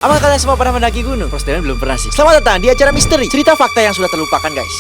Apa kalian semua pernah mendaki gunung? Prosdelen belum pernah sih. Selamat datang di acara misteri, cerita fakta yang sudah terlupakan guys.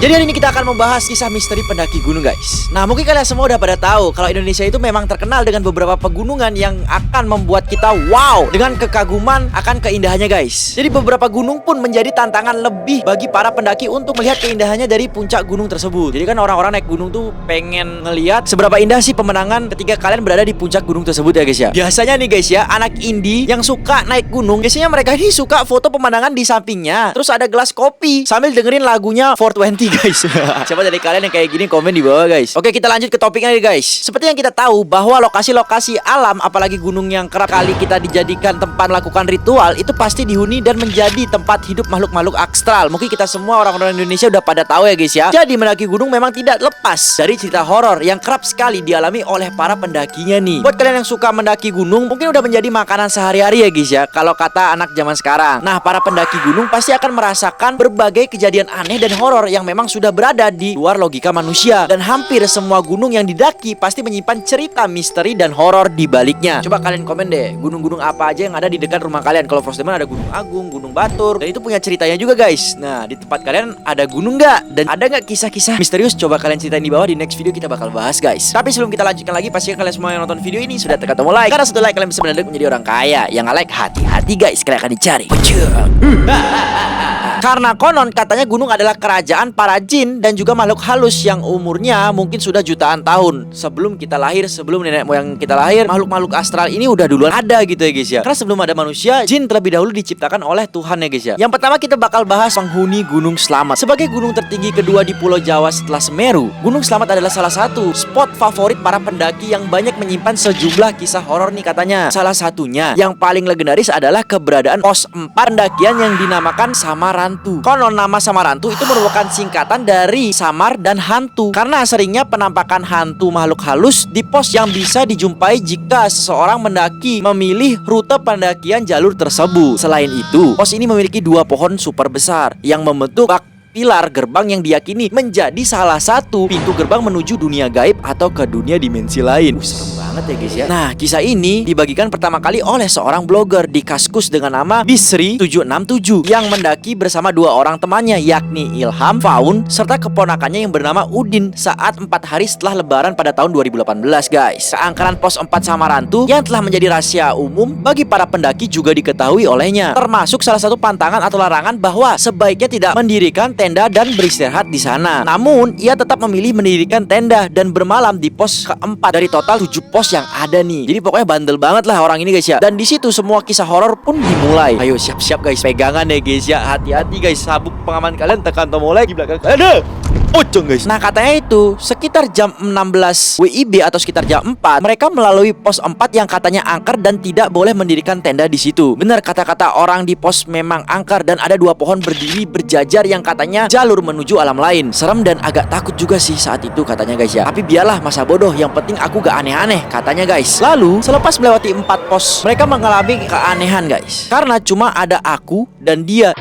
Jadi hari ini kita akan membahas kisah misteri pendaki gunung guys. Nah mungkin kalian semua udah pada tahu kalau Indonesia itu memang terkenal dengan beberapa pegunungan yang akan membuat kita wow dengan kekaguman akan keindahannya guys. Jadi beberapa gunung pun menjadi tantangan lebih bagi para pendaki untuk melihat keindahannya dari puncak gunung tersebut. Jadi kan orang-orang naik gunung tuh pengen ngelihat seberapa indah sih pemandangan ketika kalian berada di puncak gunung tersebut ya guys ya. Biasanya nih guys ya, anak indie yang suka naik gunung, biasanya mereka ini suka foto pemandangan di sampingnya, terus ada gelas kopi sambil dengerin lagunya 420 guys. Siapa dari kalian yang kayak gini komen di bawah guys. Oke, kita lanjut ke topiknya nih guys. Seperti yang kita tahu bahwa lokasi-lokasi alam, apalagi gunung yang kerap kali kita dijadikan tempat melakukan ritual, itu pasti dihuni dan menjadi tempat hidup makhluk-makhluk astral. Mungkin kita semua orang-orang Indonesia udah pada tahu ya guys ya. Jadi mendaki gunung memang tidak lepas dari cerita horor yang kerap sekali dialami oleh para pendakinya nih. Buat kalian yang suka mendaki gunung, mungkin udah menjadi makanan sehari-hari ya guys ya, kalau kata anak zaman sekarang. Nah, para pendaki gunung pasti akan merasakan berbagai kejadian aneh dan horor yang memang sudah berada di luar logika manusia. Dan hampir semua gunung yang didaki pasti menyimpan cerita misteri dan horor di baliknya. Coba kalian komen deh, gunung-gunung apa aja yang ada di dekat rumah kalian. Kalau Frostdeman ada Gunung Agung, Gunung Batur, dan itu punya ceritanya juga guys. Nah, di tempat kalian ada gunung nggak? Dan ada nggak kisah-kisah misterius? Coba kalian ceritain di bawah, di next video kita bakal bahas guys. Tapi sebelum kita lanjutkan lagi, pastikan kalian semua yang nonton video ini sudah tekan tombol like, karena satu like kalian bisa mendadak menjadi orang kaya. Yang nggak like, hati-hati guys, kalian akan dicari. Karena konon katanya gunung adalah kerajaan para jin dan juga makhluk halus yang umurnya mungkin sudah jutaan tahun. Sebelum kita lahir, sebelum nenek moyang kita lahir, makhluk-makhluk astral ini udah duluan ada gitu ya guys ya. Karena sebelum ada manusia, jin terlebih dahulu diciptakan oleh Tuhan ya guys ya. Yang pertama kita bakal bahas penghuni Gunung Slamet. Sebagai gunung tertinggi kedua di Pulau Jawa setelah Semeru, Gunung Slamet adalah salah satu spot favorit para pendaki yang banyak menyimpan sejumlah kisah horor nih katanya. Salah satunya yang paling legendaris adalah keberadaan pos 4 pendakian yang dinamakan Samarantu. Konon nama Samarantu itu merupakan singkatan dari samar dan hantu, karena seringnya penampakan hantu makhluk halus di pos yang bisa dijumpai jika seseorang mendaki memilih rute pendakian jalur tersebut. Selain itu, pos ini memiliki 2 pohon super besar yang membentuk pilar gerbang yang diyakini menjadi salah satu pintu gerbang menuju dunia gaib atau ke dunia dimensi lain. Serem banget ya guys ya. Nah, kisah ini dibagikan pertama kali oleh seorang blogger di Kaskus dengan nama Bisri767 yang mendaki bersama 2 orang temannya, yakni Ilham, Faun, serta keponakannya yang bernama Udin saat 4 hari setelah lebaran pada tahun 2018 guys. Keangkaran pos 4 Samarantu yang telah menjadi rahasia umum bagi para pendaki juga diketahui olehnya. Termasuk salah satu pantangan atau larangan bahwa sebaiknya tidak mendirikan tenda dan beristirahat di sana. Namun, ia tetap memilih mendirikan tenda dan bermalam di pos keempat dari total 7 pos yang ada nih. Jadi pokoknya bandel banget lah orang ini guys ya. Dan di situ semua kisah horor pun dimulai. Ayo siap-siap guys, pegangan ya guys ya. Hati-hati guys, sabuk pengaman kalian tekan tombol like di belakang kalian. Pocong guys. Nah katanya itu sekitar jam 16 WIB atau sekitar jam 4 mereka melalui pos 4 yang katanya angker dan tidak boleh mendirikan tenda di situ. Benar kata-kata orang di pos, memang angker dan ada 2 pohon berdiri berjajar yang katanya jalur menuju alam lain. Serem dan agak takut juga sih saat itu katanya guys ya. Tapi biarlah, masa bodoh, yang penting aku gak aneh-aneh katanya guys. Lalu selepas melewati 4 pos, mereka mengalami keanehan guys, karena cuma ada aku dan dia.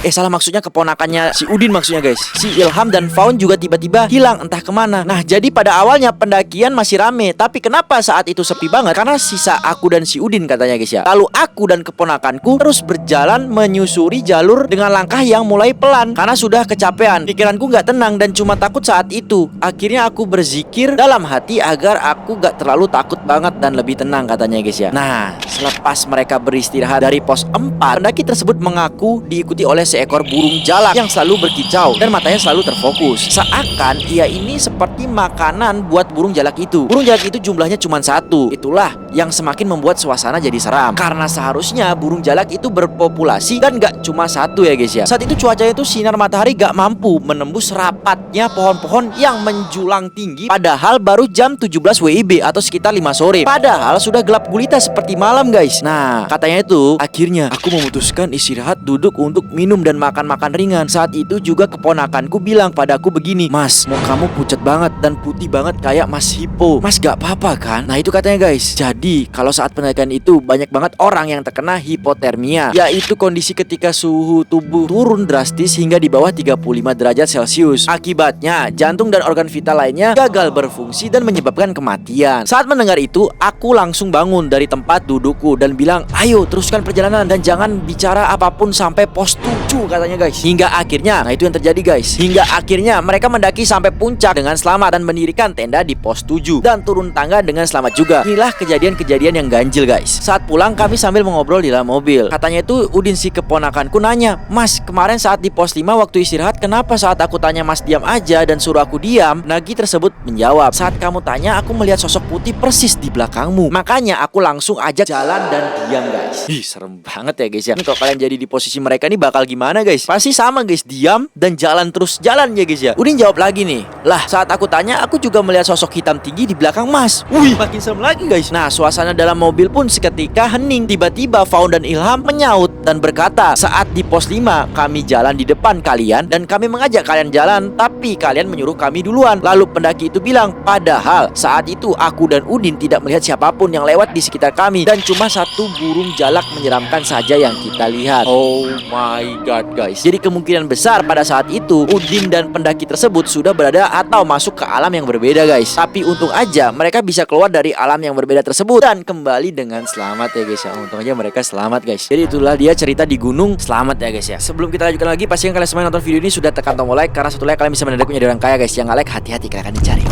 Salah, maksudnya keponakannya si Udin maksudnya guys. Si Ilham dan Faun juga tiba-tiba hilang entah kemana. Nah jadi pada awalnya pendakian masih rame, tapi kenapa saat itu sepi banget? Karena sisa aku dan si Udin katanya guys ya. Lalu aku dan keponakanku terus berjalan menyusuri jalur dengan langkah yang mulai pelan karena sudah kecapean. Pikiranku gak tenang dan cuma takut saat itu. Akhirnya aku berzikir dalam hati agar aku gak terlalu takut banget dan lebih tenang katanya guys ya. Nah selepas mereka beristirahat dari pos 4, pendaki tersebut mengaku diikuti oleh seekor burung jalak yang selalu berkicau dan matanya selalu terfokus. Seakan ia ini seperti makanan buat burung jalak itu. Burung jalak itu jumlahnya cuma 1. Itulah yang semakin membuat suasana jadi seram, karena seharusnya burung jalak itu berpopulasi dan gak cuma 1 ya guys ya. Saat itu cuacanya itu sinar matahari gak mampu menembus rapatnya pohon-pohon yang menjulang tinggi, padahal baru jam 17 WIB atau sekitar 5 sore. Padahal sudah gelap gulita seperti malam guys. Nah katanya itu akhirnya aku memutuskan istirahat, duduk untuk minum dan makan-makan ringan. Saat itu juga keponakanku bilang padaku begini, "Mas, mau kamu pucat banget dan putih banget kayak Mas Hippo. Mas gak apa-apa kan?" Nah itu katanya guys. Jadi Jadi kalau saat pendakian itu banyak banget orang yang terkena hipotermia, yaitu kondisi ketika suhu tubuh turun drastis hingga di bawah 35 derajat Celcius. Akibatnya jantung dan organ vital lainnya gagal berfungsi dan menyebabkan kematian. Saat mendengar itu, aku langsung bangun dari tempat dudukku dan bilang, ayo teruskan perjalanan dan jangan bicara apapun sampai pos 7 katanya guys. Hingga akhirnya, nah itu yang terjadi guys. Hingga akhirnya mereka mendaki sampai puncak dengan selamat dan mendirikan tenda di pos 7 dan turun tangga dengan selamat juga. Inilah kejadian-kejadian yang ganjil guys. Saat pulang kami sambil mengobrol di dalam mobil. Katanya itu Udin si keponakanku nanya, Mas kemarin saat di pos 5 waktu istirahat kenapa saat aku tanya Mas diam aja dan suruh aku diam? Nagi tersebut menjawab, saat kamu tanya aku melihat sosok putih persis di belakangmu. Makanya aku langsung ajak jalan dan diam guys. Ih serem banget ya guys ya. Ini kalau kalian jadi di posisi mereka nih bakal gimana guys? Pasti sama guys, diam dan jalan terus jalan ya guys ya. Udin jawab lagi nih, lah saat aku tanya aku juga melihat sosok hitam tinggi di belakang Mas. Wih makin serem lagi guys. Nah suasana dalam mobil pun seketika hening. Tiba-tiba Faun dan Ilham menyaut dan berkata, saat di pos 5 kami jalan di depan kalian dan kami mengajak kalian jalan, tapi kalian menyuruh kami duluan. Lalu pendaki itu bilang, padahal saat itu aku dan Udin tidak melihat siapapun yang lewat di sekitar kami dan cuma satu burung jalak menyeramkan saja yang kita lihat. Oh my god guys. Jadi kemungkinan besar pada saat itu Udin dan pendaki tersebut sudah berada atau masuk ke alam yang berbeda guys. Tapi untung aja mereka bisa keluar dari alam yang berbeda tersebut dan kembali dengan selamat ya guys ya. Untung aja mereka selamat guys. Jadi itulah dia cerita di gunung selamat ya guys ya. Sebelum kita lanjutkan lagi, pastikan kalian semua yang nonton video ini sudah tekan tombol like, karena satu like kalian bisa mendadak menjadi orang kaya guys. Yang nggak like hati-hati, kalian akan dicari.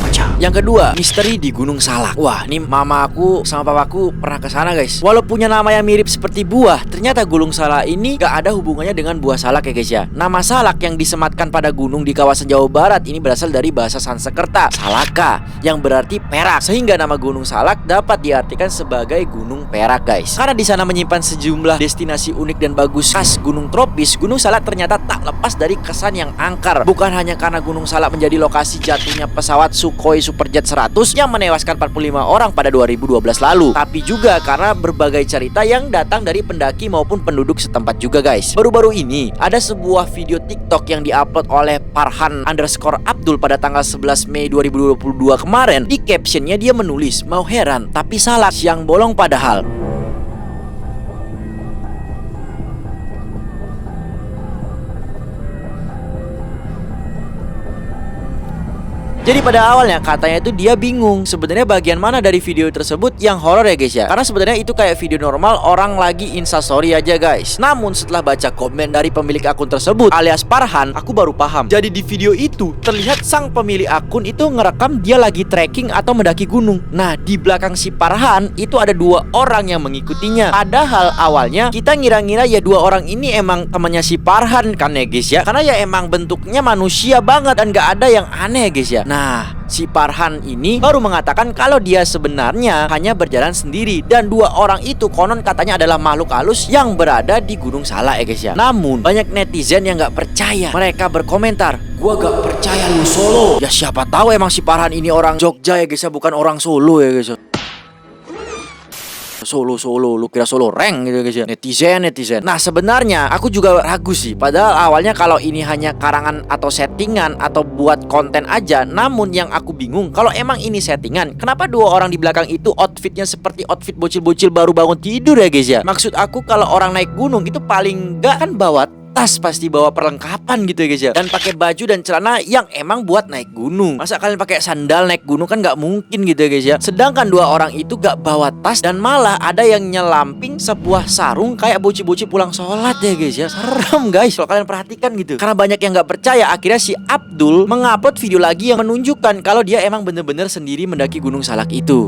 Yang kedua, misteri di Gunung Salak. Wah, ini mama aku sama papaku pernah ke sana guys. Walau punya nama yang mirip seperti buah, ternyata Gunung Salak ini gak ada hubungannya dengan buah salak ya guys ya. Nama salak yang disematkan pada gunung di kawasan Jawa Barat ini berasal dari bahasa Sanskerta, salaka, yang berarti perak. Sehingga nama Gunung Salak dapat diartikan sebagai gunung perak guys. Karena di sana menyimpan sejumlah destinasi unik dan bagus khas gunung tropis, Gunung Salak ternyata tak lepas dari kesan yang angker. Bukan hanya karena Gunung Salak menjadi lokasi jatuhnya pesawat Sukhoi Superjet 100 yang menewaskan 45 orang pada 2012 lalu, tapi juga karena berbagai cerita yang datang dari pendaki maupun penduduk setempat juga guys. Baru-baru ini ada sebuah video TikTok yang diupload oleh Farhan_Abdul pada tanggal 11 Mei 2022 kemarin. Di captionnya dia menulis, mau heran tapi salak siang bolong padahal. Jadi pada awalnya katanya itu dia bingung sebenarnya bagian mana dari video tersebut yang horor ya guys ya. Karena sebenarnya itu kayak video normal orang lagi instastory aja guys. Namun setelah baca komen dari pemilik akun tersebut alias Farhan, aku baru paham. Jadi di video itu terlihat sang pemilik akun itu ngerekam dia lagi trekking atau mendaki gunung. Nah di belakang si Farhan itu ada dua orang yang mengikutinya. Padahal awalnya kita ngira-ngira ya dua orang ini emang temannya si Farhan kan ya guys ya. Karena ya emang bentuknya manusia banget dan gak ada yang aneh ya guys ya. Nah, si Farhan ini baru mengatakan kalau dia sebenarnya hanya berjalan sendiri dan dua orang itu konon katanya adalah makhluk halus yang berada di Gunung Salak ya guys ya. Namun banyak netizen yang gak percaya. Mereka berkomentar, gua gak percaya lu Solo. Ya siapa tahu emang si Farhan ini orang Jogja ya guys ya, bukan orang Solo ya guys ya. Solo, lu kira Solo rank gitu guys ya. Netizen. Nah sebenarnya aku juga ragu sih. Padahal awalnya kalau ini hanya karangan atau settingan atau buat konten aja. Namun yang aku bingung, kalau emang ini settingan, kenapa dua orang di belakang itu outfitnya seperti outfit bocil-bocil baru bangun tidur ya guys ya. Maksud aku kalau orang naik gunung itu paling enggak kan bawa tas, pasti bawa perlengkapan gitu ya guys ya. Dan pakai baju dan celana yang emang buat naik gunung. Masa kalian pakai sandal naik gunung, kan nggak mungkin gitu ya guys ya. Sedangkan dua orang itu gak bawa tas dan malah ada yang nyelamping sebuah sarung kayak bocil-bocil pulang sholat ya guys ya. Serem guys kalau kalian perhatikan gitu. Karena banyak yang gak percaya, akhirnya si Abdul mengupload video lagi yang menunjukkan kalau dia emang bener-bener sendiri mendaki Gunung Salak itu.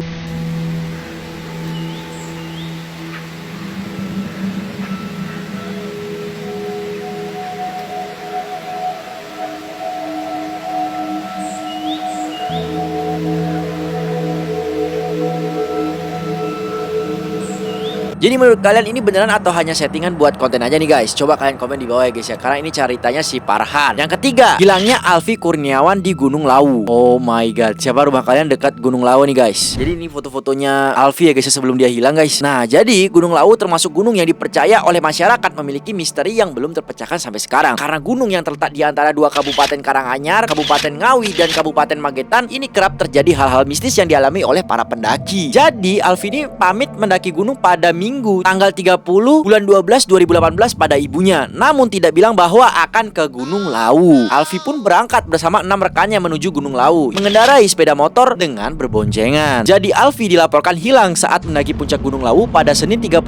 Jadi menurut kalian ini beneran atau hanya settingan buat konten aja nih guys? Coba kalian komen di bawah ya guys ya, karena ini ceritanya si Farhan. Yang ketiga, hilangnya Alfi Kurniawan di Gunung Lawu. Oh my god, siapa rumah kalian dekat Gunung Lawu nih guys? Jadi ini foto-fotonya Alfi ya guys ya, sebelum dia hilang guys. Nah, jadi Gunung Lawu termasuk gunung yang dipercaya oleh masyarakat memiliki misteri yang belum terpecahkan sampai sekarang. Karena gunung yang terletak di antara dua Kabupaten Karanganyar, Kabupaten Ngawi, dan Kabupaten Magetan, ini kerap terjadi hal-hal mistis yang dialami oleh para pendaki. Jadi Alfi ini pamit mendaki gunung pada Minggu tanggal 30 bulan 12 2018 pada ibunya, namun tidak bilang bahwa akan ke Gunung Lawu. Alfi pun berangkat bersama 6 rekannya menuju Gunung Lawu, mengendarai sepeda motor dengan berboncengan. Jadi Alfi dilaporkan hilang saat mendaki puncak Gunung Lawu pada Senin 31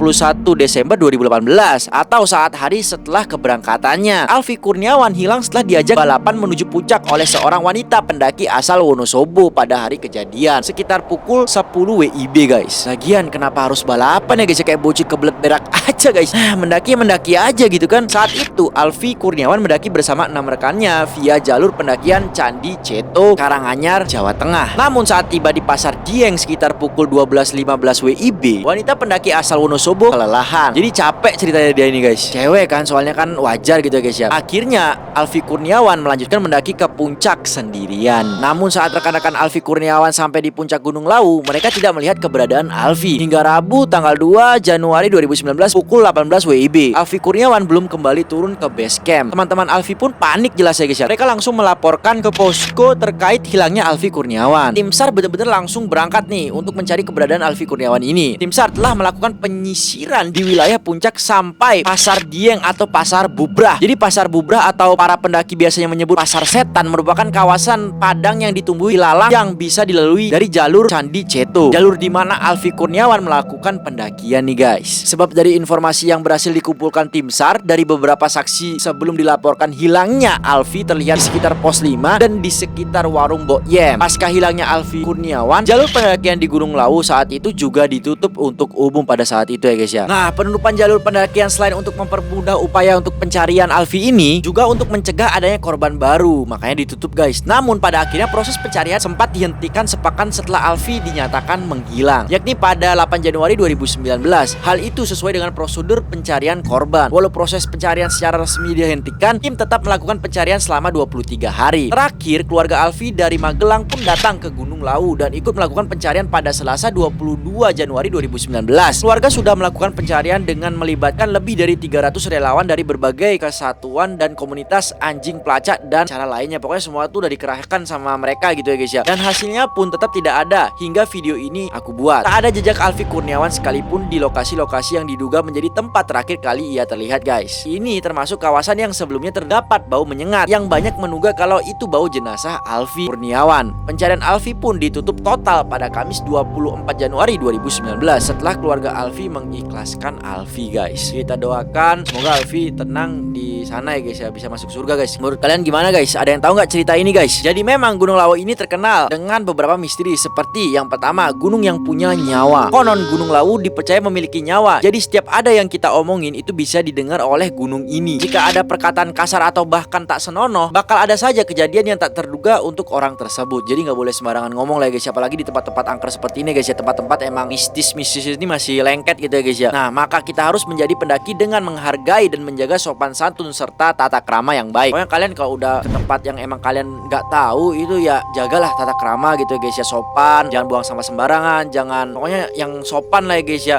Desember 2018 atau saat hari setelah keberangkatannya. Alfi Kurniawan hilang setelah diajak balapan menuju puncak oleh seorang wanita pendaki asal Wonosobo pada hari kejadian sekitar pukul 10 WIB guys. Lagian kenapa harus balapan ya guys, kayak bocil kebelet berak aja guys. Mendaki aja gitu kan. Saat itu Alfi Kurniawan mendaki bersama 6 rekannya via jalur pendakian Candi Ceto, Karanganyar, Jawa Tengah. Namun saat tiba di Pasar Dieng sekitar pukul 12.15 WIB, wanita pendaki asal Wonosobo kelelahan. Jadi capek ceritanya dia ini guys. Cewek kan, soalnya kan wajar gitu ya guys ya. Akhirnya Alfi Kurniawan melanjutkan mendaki ke puncak sendirian. Namun saat rekan-rekan Alfi Kurniawan sampai di puncak Gunung Lawu, mereka tidak melihat keberadaan Alfi hingga Rabu tanggal 2 Januari 2019 pukul 18 WIB. Alfi Kurniawan belum kembali turun ke base camp. Teman-teman Alfi pun panik jelas ya guys ya. Mereka langsung melaporkan ke posko terkait hilangnya Alfi Kurniawan. Tim SAR benar-benar langsung berangkat nih untuk mencari keberadaan Alfi Kurniawan ini. Tim SAR telah melakukan penyisiran di wilayah puncak sampai Pasar Dieng atau Pasar Bubrah. Jadi Pasar Bubrah atau para pendaki biasanya menyebut Pasar Setan merupakan kawasan padang yang ditumbuhi lalang yang bisa dilalui dari jalur Candi Ceto. Jalur di mana Alfi Kurniawan melakukan pendakian nih guys. Sebab dari informasi yang berhasil dikumpulkan tim SAR dari beberapa saksi sebelum dilaporkan hilangnya Alfi terlihat di sekitar pos 5 dan di sekitar warung Mbok Yem. Pasca hilangnya Alfi Kurniawan, jalur pendakian di Gunung Lawu saat itu juga ditutup untuk umum pada saat itu ya guys ya. Nah, penutupan jalur pendakian selain untuk mempermudah upaya untuk pencarian Alfi ini juga untuk mencegah adanya korban baru, makanya ditutup guys. Namun pada akhirnya proses pencarian sempat dihentikan sepekan setelah Alfi dinyatakan menghilang, yakni pada 8 Januari 2019. Hal itu sesuai dengan prosedur pencarian korban. Walau proses pencarian secara resmi dihentikan, tim tetap melakukan pencarian selama 23 hari. Terakhir, keluarga Alfi dari Magelang pun datang ke Gunung Lawu dan ikut melakukan pencarian pada Selasa 22 Januari 2019. Keluarga sudah melakukan pencarian dengan melibatkan lebih dari 300 relawan dari berbagai kesatuan dan komunitas anjing pelacak dan cara lainnya. Pokoknya semua itu udah dikerahkan sama mereka gitu ya guys ya. Dan hasilnya pun tetap tidak ada hingga video ini aku buat. Tak ada jejak Alfi Kurniawan sekalipun di lokasi-lokasi yang diduga menjadi tempat terakhir kali ia terlihat guys. Ini termasuk kawasan yang sebelumnya terdapat bau menyengat yang banyak menduga kalau itu bau jenazah Alfi Kurniawan. Pencarian Alfi pun ditutup total pada Kamis 24 Januari 2019 setelah keluarga Alfi mengikhlaskan Alfi guys. Kita doakan semoga Alfi tenang di sana ya guys ya, bisa masuk surga guys. Menurut kalian gimana guys? Ada yang tahu nggak cerita ini guys? Jadi memang Gunung Lawu ini terkenal dengan beberapa misteri seperti yang pertama, gunung yang punya nyawa. Konon Gunung Lawu dipercaya memiliki nyawa. Jadi setiap ada yang kita omongin itu bisa didengar oleh gunung ini. Jika ada perkataan kasar atau bahkan tak senonoh, bakal ada saja kejadian yang tak terduga untuk orang tersebut. Jadi nggak boleh sembarangan ngomong lah guys, apalagi di tempat-tempat angker seperti ini guys ya, tempat-tempat emang mistis ini masih lengket gitu ya guys ya. Nah, maka kita harus menjadi pendaki dengan menghargai dan menjaga sopan santun serta tata krama yang baik. Pokoknya kalian kalau udah ke tempat yang emang kalian nggak tahu itu ya jagalah tata krama gitu ya guys ya, sopan, jangan buang sampah sembarangan, jangan pokoknya yang sopan lah ya guys ya.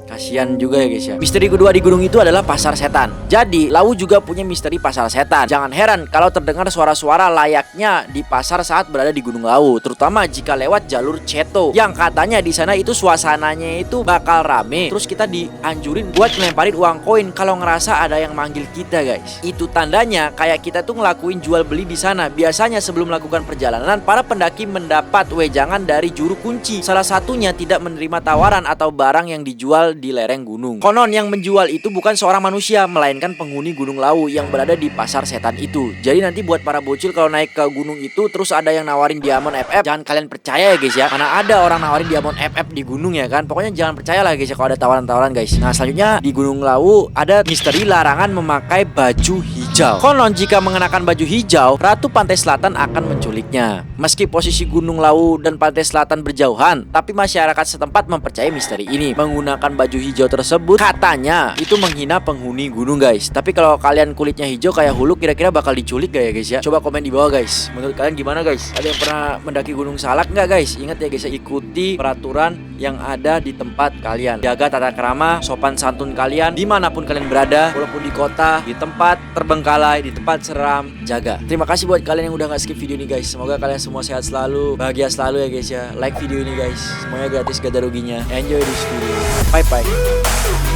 Kasian juga ya guys ya. Misteri kedua di gunung itu adalah Pasar Setan. Jadi Lawu juga punya misteri Pasar Setan. Jangan heran kalau terdengar suara-suara layaknya di pasar saat berada di Gunung Lawu, terutama jika lewat jalur Ceto yang katanya di sana itu suasananya itu bakal rame. Terus kita dianjurin buat ngelemparin uang koin kalau ngerasa ada yang manggil kita guys. Itu tandanya kayak kita tuh ngelakuin jual beli di sana. Biasanya sebelum melakukan perjalanan, para pendaki mendapat wejangan dari juru kunci. Salah satunya tidak menerima tawaran atau barang yang dijual di lereng gunung. Konon yang menjual itu bukan seorang manusia, melainkan penghuni Gunung Lawu yang berada di Pasar Setan itu. Jadi nanti buat para bocil kalau naik ke gunung itu terus ada yang nawarin diamond FF, jangan kalian percaya ya guys ya. Mana ada orang nawarin diamond FF di gunung ya kan. Pokoknya jangan percaya lah guys ya kalau ada tawaran-tawaran guys. Nah, selanjutnya di Gunung Lawu ada misteri larangan memakai baju hijau. hijau. Konon jika mengenakan baju hijau, Ratu Pantai Selatan akan menculiknya. Meski posisi Gunung Lawu dan Pantai Selatan berjauhan, tapi masyarakat setempat mempercayai misteri ini. Menggunakan baju hijau tersebut katanya itu menghina penghuni gunung guys. Tapi kalau kalian kulitnya hijau kayak Huluk, kira-kira bakal diculik gak ya guys ya? Coba komen di bawah guys. Menurut kalian gimana guys? Ada yang pernah mendaki Gunung Salak nggak guys? Ingat ya guys, ikuti peraturan yang ada di tempat kalian. Jaga tata krama, sopan santun kalian dimanapun kalian berada, walaupun di kota, di tempat terbengkalai, di tempat seram, jaga. Terima kasih buat kalian yang udah nggak skip video ini guys. Semoga kalian semua sehat selalu, bahagia selalu ya guys ya. Like video ini guys, semuanya gratis, gak ada ruginya. Enjoy this video. Bye bye.